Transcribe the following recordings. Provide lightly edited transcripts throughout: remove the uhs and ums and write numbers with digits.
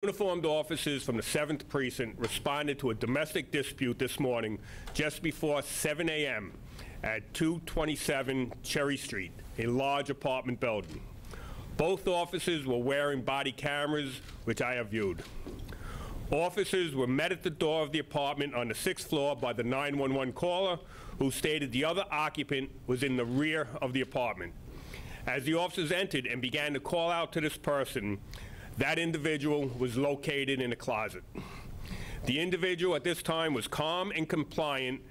Uniformed officers from the 7th Precinct responded to a domestic dispute this morning just before 7 a.m. at 227 Cherry Street, a large apartment building. Both officers were wearing body cameras, which I have viewed. Officers were met at the door of the apartment on the 6th floor by the 911 caller, who stated the other occupant was in the rear of the apartment. As the officers entered and began to call out to this person, that individual was located in a closet. The individual at this time was calm and compliant,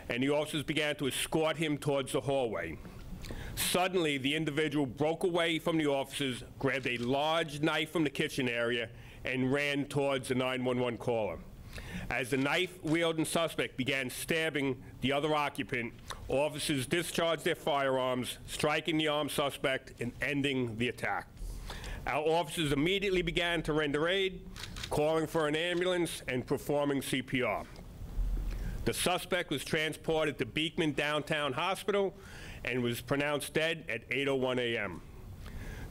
and the officers began to escort him towards the hallway. Suddenly, the individual broke away from the officers, grabbed a large knife from the kitchen area, and ran towards the 911 caller. As the knife-wielding suspect began stabbing the other occupant, officers discharged their firearms, striking the armed suspect and ending the attack. Our officers immediately began to render aid, calling for an ambulance and performing CPR. The suspect was transported to Beekman Downtown Hospital and was pronounced dead at 8:01 a.m.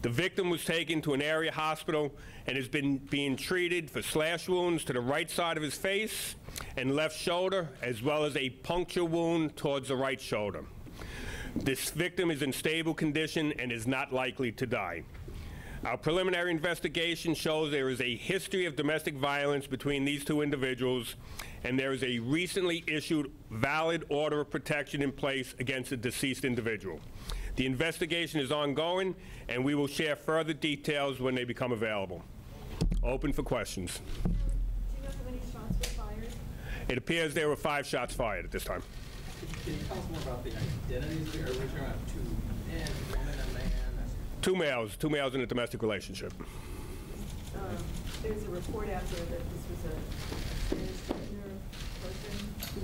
The victim was taken to an area hospital and has been being treated for slash wounds to the right side of his face and left shoulder, as well as a puncture wound towards the right shoulder. This victim is in stable condition and is not likely to die. Our preliminary investigation shows there is a history of domestic violence between these two individuals, and there is a recently issued valid order of protection in place against the deceased individual. The investigation is ongoing, and we will share further details when they become available. Open for questions. Do you know how many shots were fired? It appears there were 5 shots fired at this time. Can you tell us more about the identities there? Are we talking about 2 men, a woman, a man? 2 males in a domestic relationship. There's a report out there that this was a transgender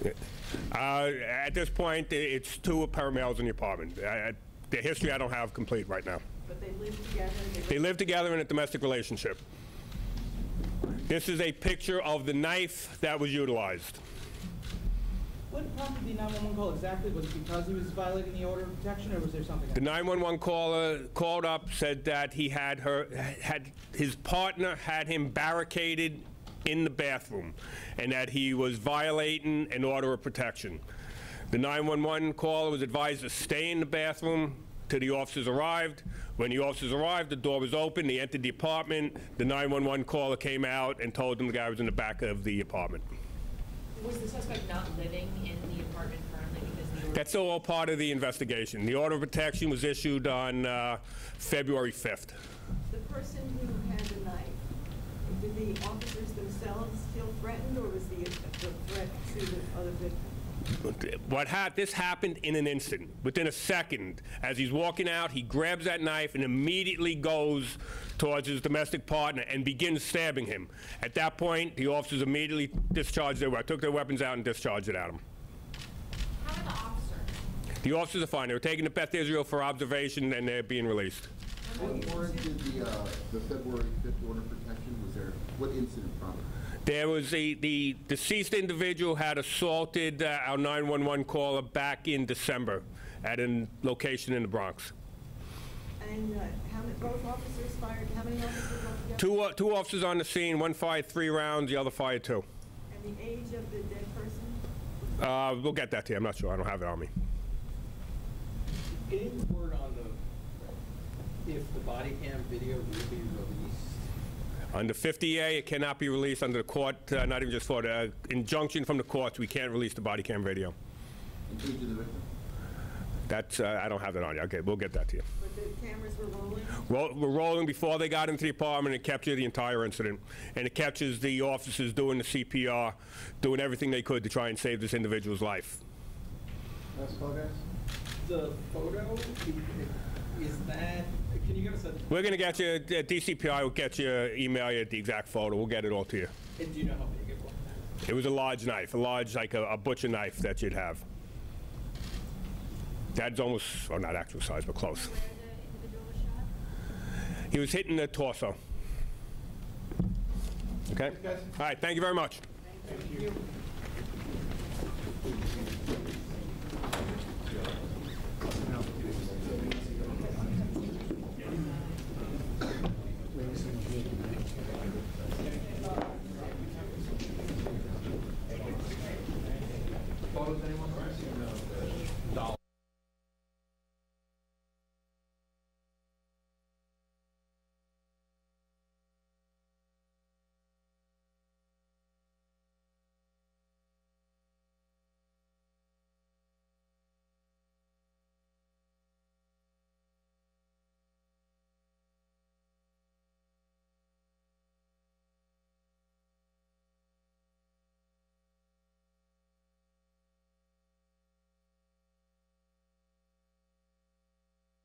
person. At this point, it's 2 paramedics in the apartment. The history I don't have complete right now. But they live together? They live together in a domestic relationship. This is a picture of the knife that was utilized. What prompted the 911 call exactly? Was it because he was violating the order of protection, or was there something else? The 911 caller called up, said that he had his partner had him barricaded in the bathroom, and that he was violating an order of protection. The 911 caller was advised to stay in the bathroom till the officers arrived. When the officers arrived, the door was open. They entered the apartment. The 911 caller came out and told them the guy was in the back of the apartment. Was the suspect not living in the apartment currently because the That's all part of the investigation. The order of protection was issued on February 5th. The person who had the knife, did the officers themselves feel threatened, or was the threat to the other victim? This happened in an instant. Within a second, as he's walking out, he grabs that knife and immediately goes towards his domestic partner and begins stabbing him. At that point, the officers immediately took their weapons out and discharged it at him. How are the officers? The officers are fine. They were taken to Beth Israel for observation, and they're being released. What warranted the February 5th order of protection? Was there, what incident prompted? There was the deceased individual had assaulted our 911 caller back in December at a location in the Bronx. And both officers fired, how many officers altogether? Two officers on the scene. One fired 3 rounds, the other fired 2. And the age of the dead person? We'll get that to you. I'm not sure. I don't have it on me. Any word on if the body cam video will be released? Under 50A, it cannot be released under the court, not even just for the injunction from the courts. We can't release the body cam video. And age of the victim? That's, I don't have that on you. Okay, we'll get that to you. But the cameras were rolling? We're rolling before they got into the apartment. It captured the entire incident. And it captures the officers doing the CPR, doing everything they could to try and save this individual's life. Last call, guys. The photo, is that, can you give us a... We're going to get you, DCPI will get you, email you the exact photo. We'll get it all to you. And do you know how big it was? It was a large knife, like a butcher knife that you'd have. That's almost, well, not actual size, but close. Where the individual was shot? He was hit in the torso. Okay? All right, thank you very much. Thank you.